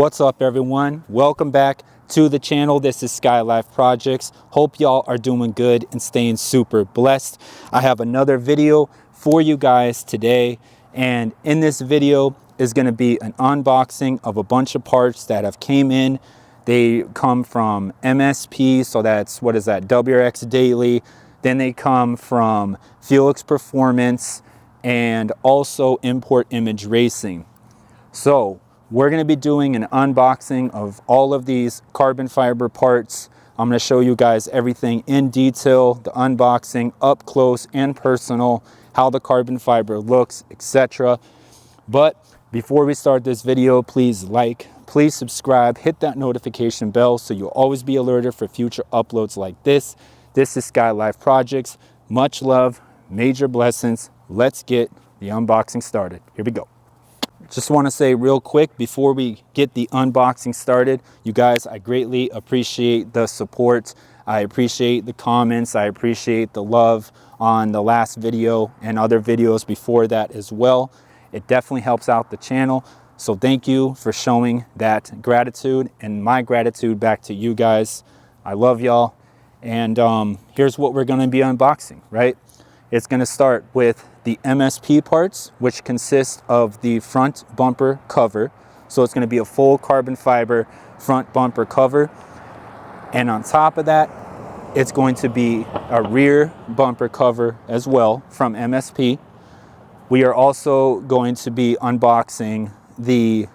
What's up, everyone? Welcome back to the channel. This is Skylyfe Projects. Hope y'all are doing good and staying super blessed. I have another video for you guys today, and in this video is going to be an unboxing of a bunch of parts that have came in. They come from MSP, so that's, what is that, WRX Daily. Then they come from Felix Performance and also IMPORTIMAGE Racing. So we're going to be doing an unboxing of all of these carbon fiber parts. I'm going to show you guys everything in detail, the unboxing up close and personal, how the carbon fiber looks, etc. But before we start this video, please like, please subscribe, hit that notification bell so you'll always be alerted for future uploads like this. This is Skylyfe Projects. Much love, major blessings. Let's get the unboxing started. Here we go. Just want to say real quick before we get the unboxing started, you guys, I greatly appreciate the support. I appreciate the comments. I appreciate the love on the last video and other videos before that as well. It definitely helps out the channel. So thank you for showing that gratitude, and my gratitude back to you guys. I love y'all. And here's what we're going to be unboxing, right? It's going to start with the MSP parts, which consist of the front bumper cover. So it's going to be a full carbon fiber front bumper cover. And on top of that, it's going to be a rear bumper cover as well from MSP. We are also going to be unboxing the,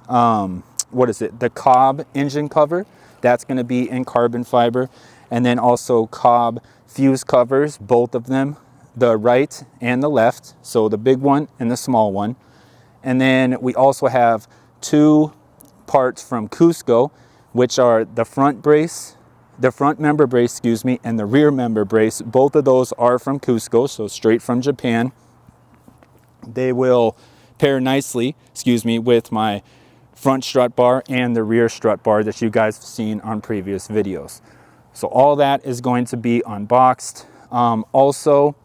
the Cobb engine cover. That's going to be in carbon fiber. And then also Cobb fuse covers, both of them, the right and the left, so the big one and the small one. And then we also have two parts from Cusco, which are the front brace, the front member brace, excuse me, and the rear member brace. Both of those are from Cusco, so straight from Japan. They will pair nicely, excuse me, with my front strut bar and the rear strut bar that you guys have seen on previous videos. So all that is going to be unboxed. Also,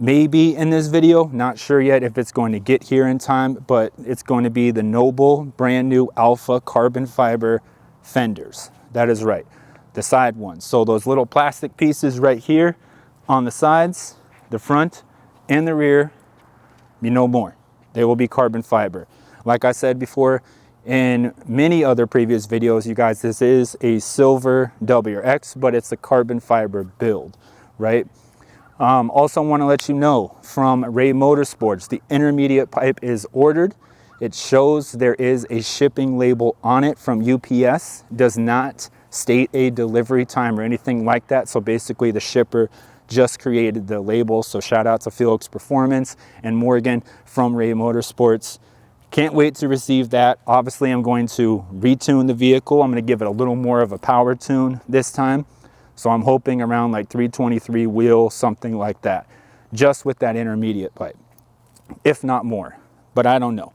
maybe in this video, not sure yet if it's going to get here in time, but it's going to be the Noble brand new Alpha carbon fiber fenders. That is right, the side ones. So those little plastic pieces right here on the sides, the front and the rear, be no more. They will be carbon fiber. Like I said before in many other previous videos, you guys, this is a silver WRX, but it's a carbon fiber build, right? Also want to let you know from Ray Motorsports, the intermediate pipe is ordered. It shows there is a shipping label on it from UPS. Does not state a delivery time or anything like that. So basically the shipper just created the label. So shout out to Felix Performance and Morgan from Ray Motorsports. Can't wait to receive that. Obviously, I'm going to retune the vehicle. I'm going to give it a little more of a power tune this time. So I'm hoping around like 323 wheel, something like that, just with that intermediate pipe, if not more, but I don't know.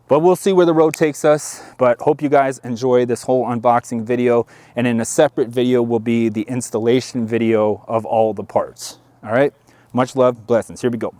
But we'll see where the road takes us. But hope you guys enjoy this whole unboxing video. And in a separate video will be the installation video of all the parts. All right, much love, blessings. Here we go.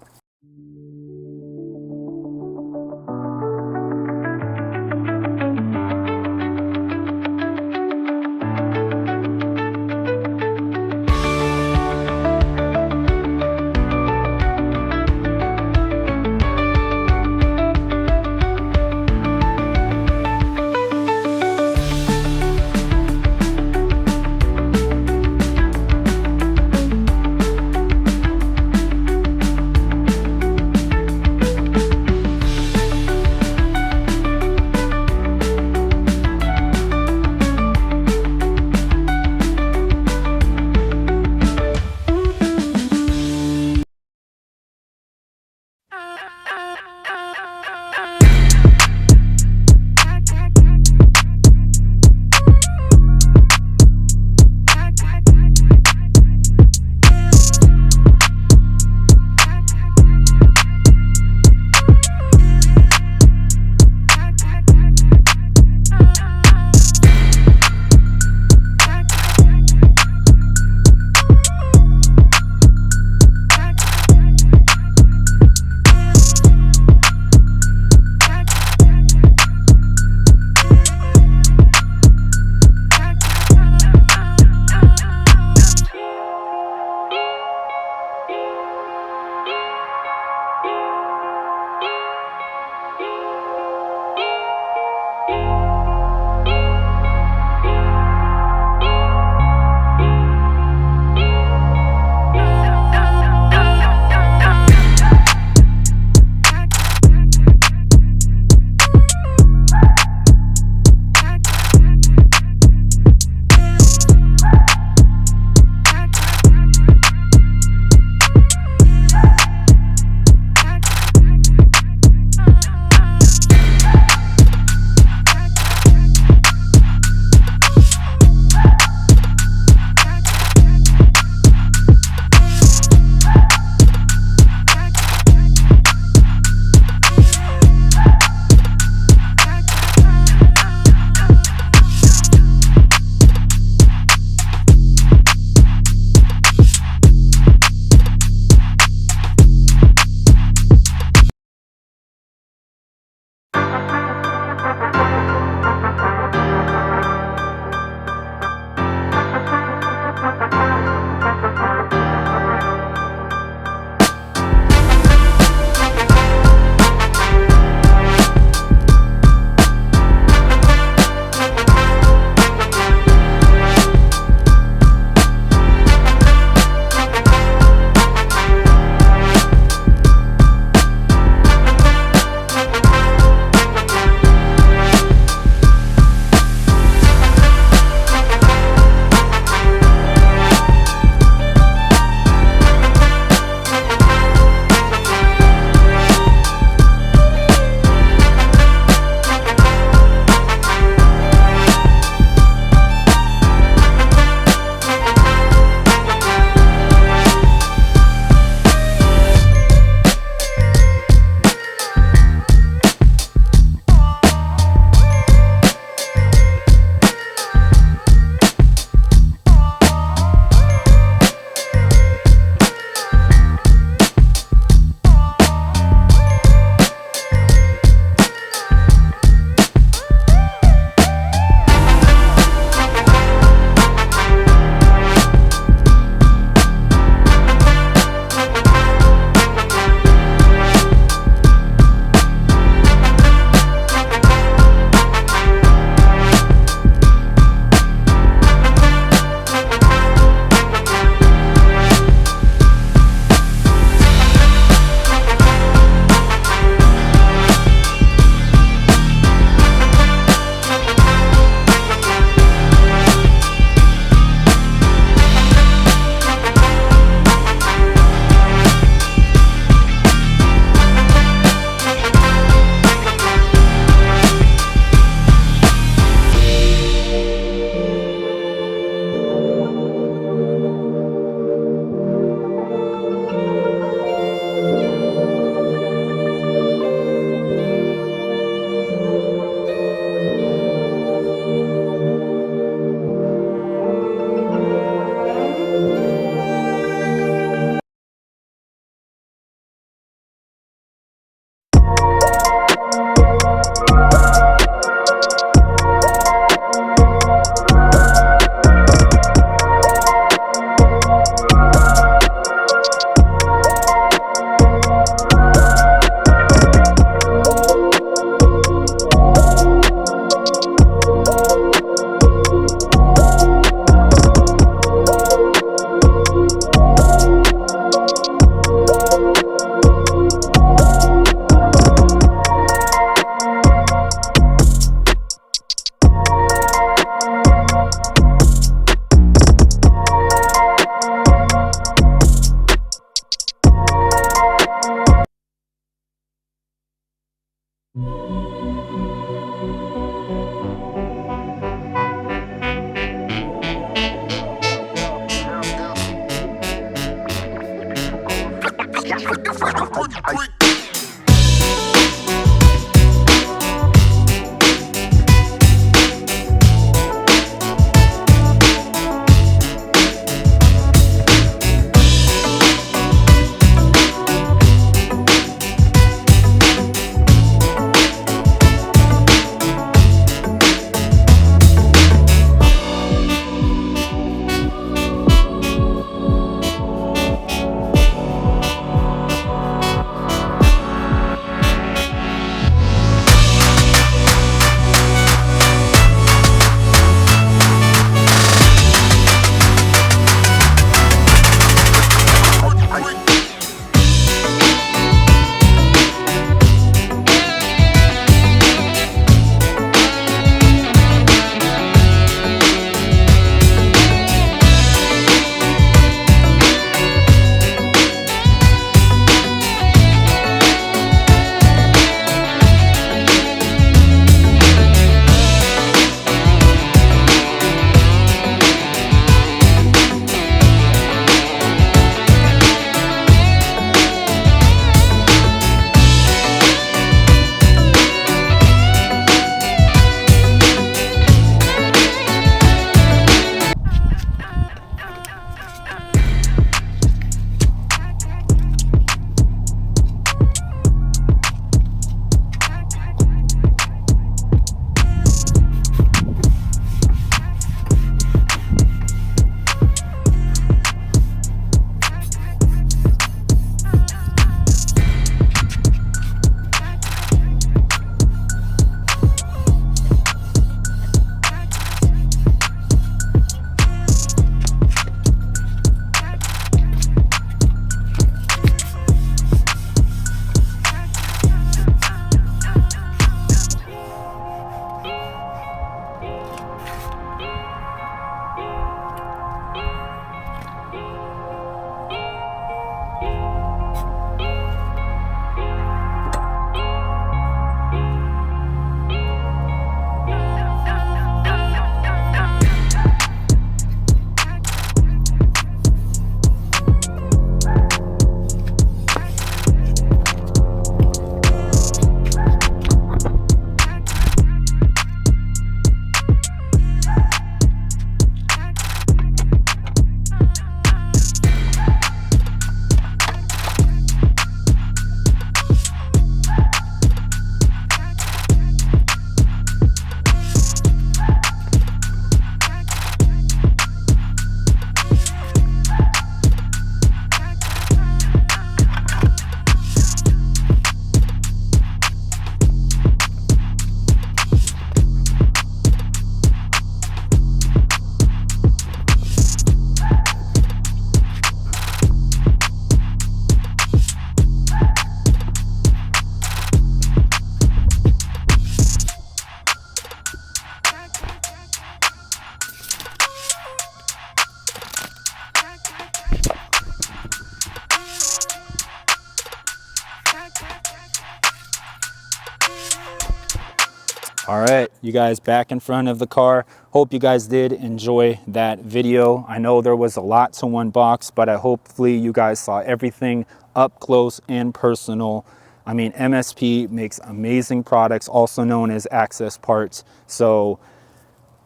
All right, you guys back in front of the car. Hope you guys did enjoy that video. I know there was a lot to unbox, but hopefully you guys saw everything up close and personal. I mean, MSP makes amazing products, also known as access parts. So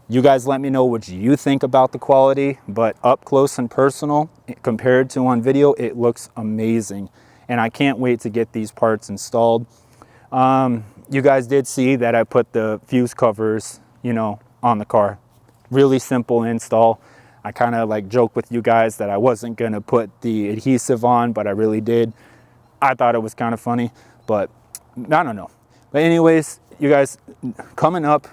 you guys let me know what you think about the quality, but up close and personal compared to on video, it looks amazing. And I can't wait to get these parts installed. You guys did see that I put the fuse covers, you know, on the car. Really simple install. I kind of like joke with you guys that I wasn't going to put the adhesive on, but I really did. I thought it was kind of funny, but I don't know. But anyways, you guys, coming up,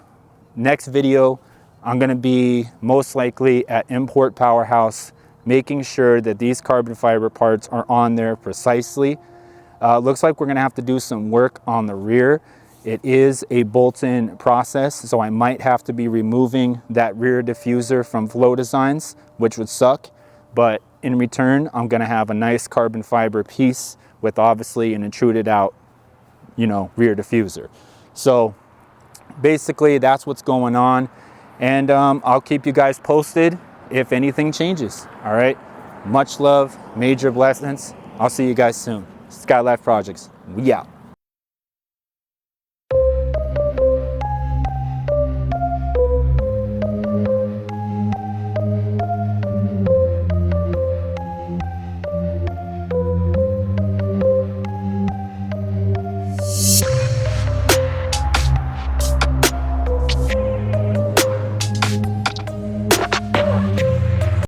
next video, I'm going to be most likely at Import Powerhouse, making sure that these carbon fiber parts are on there precisely. Looks like we're going to have to do some work on the rear. It is a bolt-in process, so I might have to be removing that rear diffuser from Flow Designs, which would suck. But in return, I'm going to have a nice carbon fiber piece with obviously an intruded out, you know, rear diffuser. So basically that's what's going on. And I'll keep you guys posted if anything changes. All right. Much love, major blessings. I'll see you guys soon. Skylyfe Projects, we out.